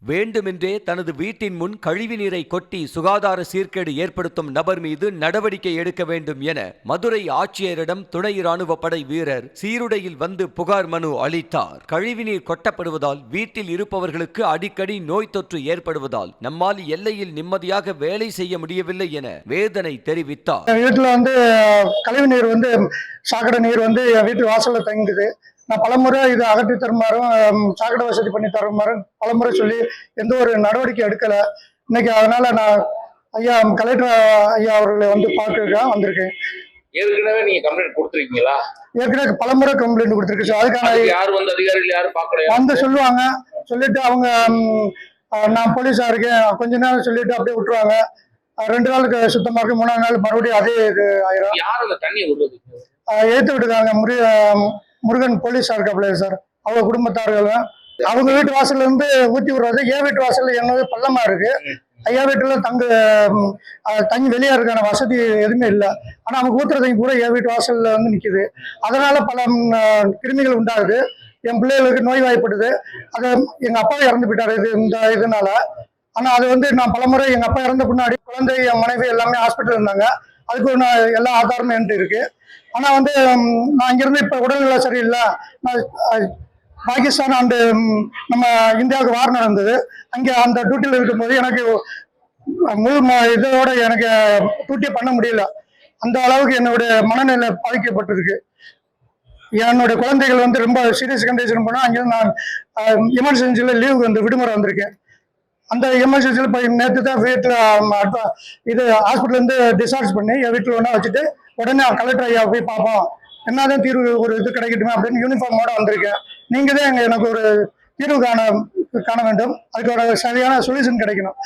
வேண்டுமென்றே தனது வீட்டின் முன் கழிவுநீரை கொட்டி சுகாதார சீர்கேடு ஏற்படுத்தும் நபர் மீது நடவடிக்கை எடுக்க வேண்டும் என மதுரை ஆட்சியரிடம் துணை ராணுவ படை வீரர் சீருடையில் வந்து புகார் மனு அளித்தார். கழிவுநீர் கொட்டப்படுவதால் வீட்டில் இருப்பவர்களுக்கு அடிக்கடி நோய் தொற்று ஏற்படுவதால் நம்மால் எல்லையில் நிம்மதியாக வேலை செய்ய முடியவில்லை என வேதனை தெரிவித்தார். வீட்டுல கழிவுநீர் சாக்கடை நீர் வீட்டு வாசல்ல தங்குது. நான் பலமுறை இதை அகற்றி தருமாறும் சாக்கடை வசதி பண்ணி தருமாறும் பலமுறை சொல்லி எந்த ஒரு நடவடிக்கை எடுக்கல. இன்னைக்கு அதனால நான் ஐயா கலெக்டர் ஐயா அவர்களை பார்க்க வந்திருக்கேன். ஏற்கனவே நீங்க கம்ப்ளைண்ட் கொடுத்துருக்கீங்களா? ஏற்கனவே பலமுறை கம்ப்ளைண்ட் கொடுத்துருக்கு சார். அதுக்கான அதிகாரிகள் யாரும் பார்க்கல சொல்லுவாங்க. சொல்லிட்டு அவங்க நான் போலீஸா இருக்கேன் கொஞ்ச நேரம் சொல்லிட்டு அப்படியே விட்டுருவாங்க. 2 நாளுக்கு சுத்தமா இருக்கு, 3ஆவது நாள் மறுபடியும் அதே இது ஆயிரும். யார் அந்த தண்ணி விடுறது? ஏத்து விட்டுருக்காங்க. முருகன் போலீஸா இருக்காப்ல சார். அவங்க குடும்பத்தார்கள் அவங்க வீட்டு வாசல்ல இருந்து ஊத்தி விடுறது. என் வீட்டு வாசல்ல என்னது பள்ளமா இருக்கு. ஐயா வீட்டுல தங்கி வெளியேறதுக்கான வசதி எதுவுமே இல்லை. ஆனா அவங்க ஊத்துற தண்ணி கூட என் வீட்டு வாசல்ல நிக்குது. அதனால பல கிருமிகள் உண்டாகுது. என் பிள்ளைகளுக்கு நோய் வாய்ப்படுது. அது எங்க அப்பா இறந்து போயிட்டாரு இந்த இதனால. ஆனா அது நான் பலமுறை எங்க அப்பா இறந்த பின்னாடி குழந்தை என் மனைவி எல்லாமே ஹாஸ்பிட்டல் இருந்தாங்க. அதுக்கு எல்லா ஆதாரமும் என்கிட்ட இருக்கு. ஆனா நான் இங்கிருந்து இப்ப உடல்நிலை சரியில்லை. நான் பாகிஸ்தான் அண்டு நம்ம இந்தியாவுக்கு வார் நடந்தது. அங்கே அந்த டியூட்டியில் இருக்கும்போது எனக்கு முழு இதோட எனக்கு டியூட்டியை பண்ண முடியல. அந்த அளவுக்கு என்னுடைய மனநிலை பாதிக்கப்பட்டிருக்கு. என்னுடைய குழந்தைகள் ரொம்ப சீரியஸ் கண்டிஷன் போனால் அங்கேருந்து நான் எமர்ஜென்சியில் லீவுக்கு விடுமுறை வந்திருக்கேன். அந்த எமர்ஜென்சியில் போய் நேற்று தான் வீட்டில் இது ஹாஸ்பிட்டலேருந்து டிஸ்சார்ஜ் பண்ணி என் வீட்டில் ஒன்றா வச்சுட்டு உடனே கலெக்டர் ஐயா போய் பார்ப்போம், என்னதான் தீர்வு ஒரு இது கிடைக்கட்டுமே அப்படின்னு யூனிஃபார்மோட வந்திருக்கேன். நீங்கள் தான் எனக்கு ஒரு தீர்வு காண வேண்டும். அதுக்கு ஒரு சரியான சொல்யூஷன் கிடைக்கணும்.